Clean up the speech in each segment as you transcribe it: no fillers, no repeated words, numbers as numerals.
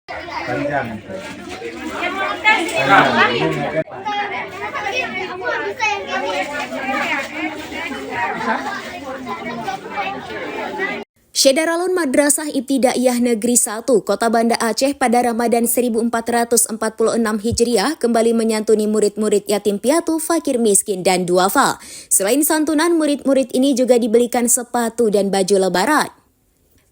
Panjang. Syedaralun Madrasah Ibtidaiyah Negeri 1, Kota Banda Aceh pada Ramadan 1446 Hijriah kembali menyantuni murid-murid yatim piatu, fakir miskin, dan duafa. Selain santunan, murid-murid ini juga dibelikan sepatu dan baju lebaran.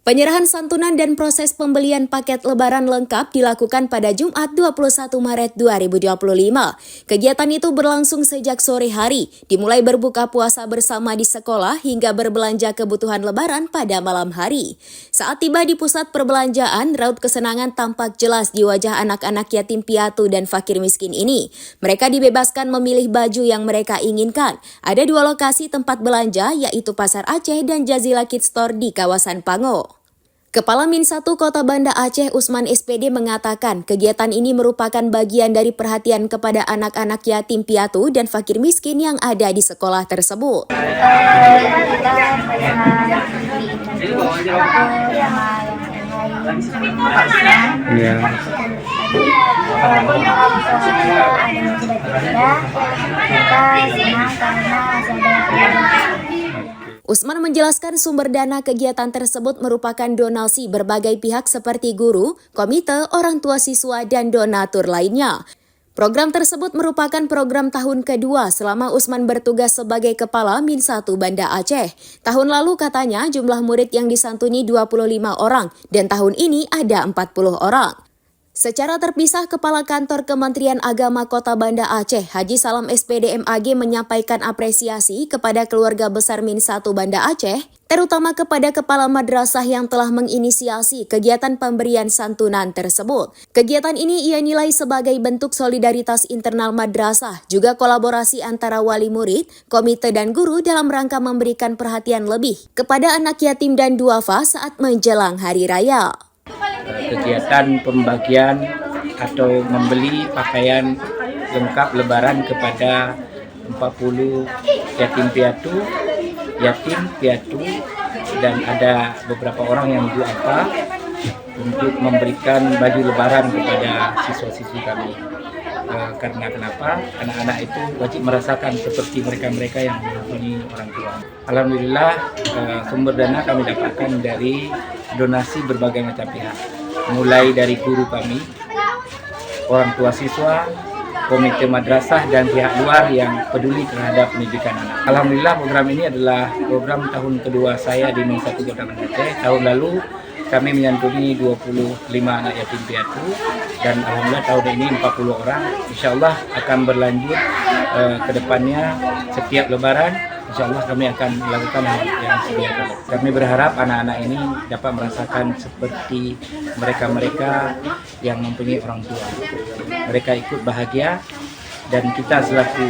Penyerahan santunan dan proses pembelian paket lebaran lengkap dilakukan pada Jumat 21 Maret 2025. Kegiatan itu berlangsung sejak sore hari, dimulai berbuka puasa bersama di sekolah hingga berbelanja kebutuhan lebaran pada malam hari. Saat tiba di pusat perbelanjaan, raut kesenangan tampak jelas di wajah anak-anak yatim piatu dan fakir miskin ini. Mereka dibebaskan memilih baju yang mereka inginkan. Ada dua lokasi tempat belanja, yaitu Pasar Aceh dan Jazila Kids Store di kawasan Pango. Kepala Min 1 Kota Banda Aceh Usman SPD mengatakan kegiatan ini merupakan bagian dari perhatian kepada anak-anak yatim piatu dan fakir miskin yang ada di sekolah tersebut. Usman menjelaskan sumber dana kegiatan tersebut merupakan donasi berbagai pihak seperti guru, komite, orang tua siswa, dan donatur lainnya. Program tersebut merupakan program tahun kedua selama Usman bertugas sebagai Kepala Min 1 Banda Aceh. Tahun lalu katanya jumlah murid yang disantuni 25 orang dan tahun ini ada 40 orang. Secara terpisah, Kepala Kantor Kementerian Agama Kota Banda Aceh, Haji Salam SPD MAG menyampaikan apresiasi kepada keluarga besar Min 1 Banda Aceh, terutama kepada kepala madrasah yang telah menginisiasi kegiatan pemberian santunan tersebut. Kegiatan ini ia nilai sebagai bentuk solidaritas internal madrasah, juga kolaborasi antara wali murid, komite dan guru dalam rangka memberikan perhatian lebih kepada anak yatim dan duafa saat menjelang Hari Raya. Kegiatan pembagian atau membeli pakaian lengkap lebaran kepada 40 yatim piatu dan ada beberapa orang yang duafa untuk memberikan baju lebaran kepada siswa-siswi kami. Karena kenapa? Anak-anak itu wajib merasakan seperti mereka-mereka yang mempunyai orang tua. Alhamdulillah sumber dana kami dapatkan dari donasi berbagai macam pihak. Mulai dari guru kami, orang tua siswa, komite madrasah, dan pihak luar yang peduli terhadap pendidikan anak. Alhamdulillah program ini adalah program tahun kedua saya di Min 1 Kota Banda Aceh. Tahun lalu kami menyantuni 25 anak yatim piatu dan alhamdulillah tahun ini 40 orang. Insya Allah akan berlanjut ke depannya setiap lebaran. Insya Allah kami akan melakukan hal yang sediakan. Kami berharap anak-anak ini dapat merasakan seperti mereka-mereka yang mempunyai orang tua. Mereka ikut bahagia dan kita selaku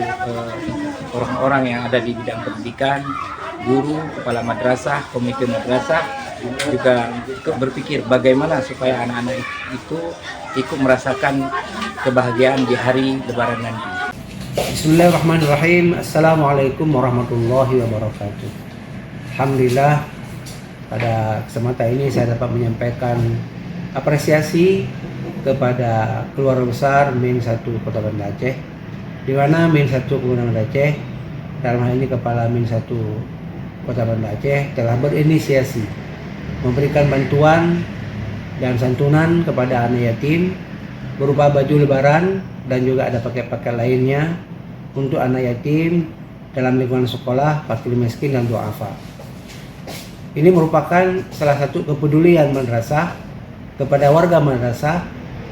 orang-orang yang ada di bidang pendidikan, guru, kepala madrasah, komite madrasah juga berpikir bagaimana supaya anak-anak itu ikut merasakan kebahagiaan di hari lebaran nanti. Bismillahirrahmanirrahim. Assalamualaikum warahmatullahi wabarakatuh. Alhamdulillah, pada kesempatan ini saya dapat menyampaikan apresiasi kepada keluarga besar Min 1 Kota Banda Aceh, di mana Min 1 Kota Banda Aceh, dalam hal ini Kepala Min 1 Kota Banda Aceh telah berinisiasi memberikan bantuan dan santunan kepada anak yatim berupa baju lebaran dan juga ada paket-paket lainnya untuk anak yatim dalam lingkungan sekolah, fakir miskin, dan duafa. Ini merupakan salah satu kepedulian madrasah kepada warga madrasah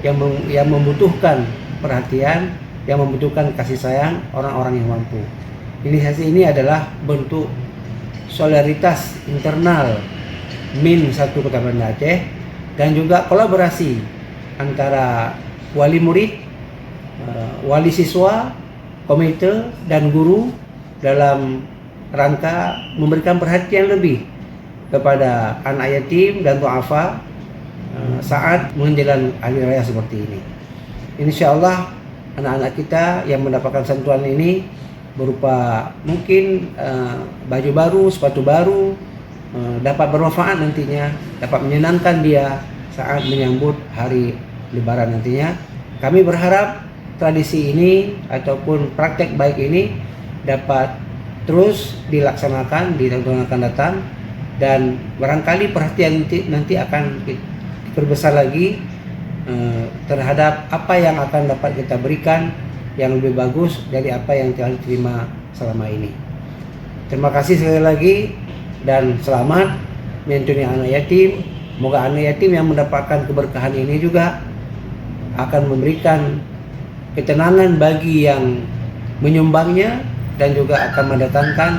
yang membutuhkan perhatian, yang membutuhkan kasih sayang orang-orang yang mampu. Inisiasi ini adalah bentuk solidaritas internal Min 1 Kota Banda Aceh dan juga kolaborasi antara wali murid, wali siswa, komite, dan guru dalam rangka memberikan perhatian lebih kepada anak yatim dan duafa saat menjelang hari raya seperti ini. Insya Allah anak-anak kita yang mendapatkan santunan ini berupa mungkin baju baru, sepatu baru, dapat bermanfaat nantinya, dapat menyenangkan dia saat menyambut hari Lebaran nantinya. Kami berharap tradisi ini ataupun praktek baik ini dapat terus dilaksanakan di tahun-tahun akan datang, dan barangkali perhatian nanti akan diperbesar lagi terhadap apa yang akan dapat kita berikan yang lebih bagus dari apa yang telah diterima selama ini. Terima kasih sekali lagi dan selamat menyantuni anak yatim. Semoga anak yatim yang mendapatkan keberkahan ini juga akan memberikan ketenangan bagi yang menyumbangnya dan juga akan mendatangkan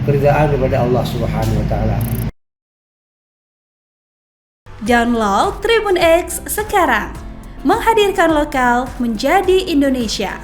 keridhaan kepada Allah Subhanahu wa taala. Download Tribun X sekarang, menghadirkan lokal menjadi Indonesia.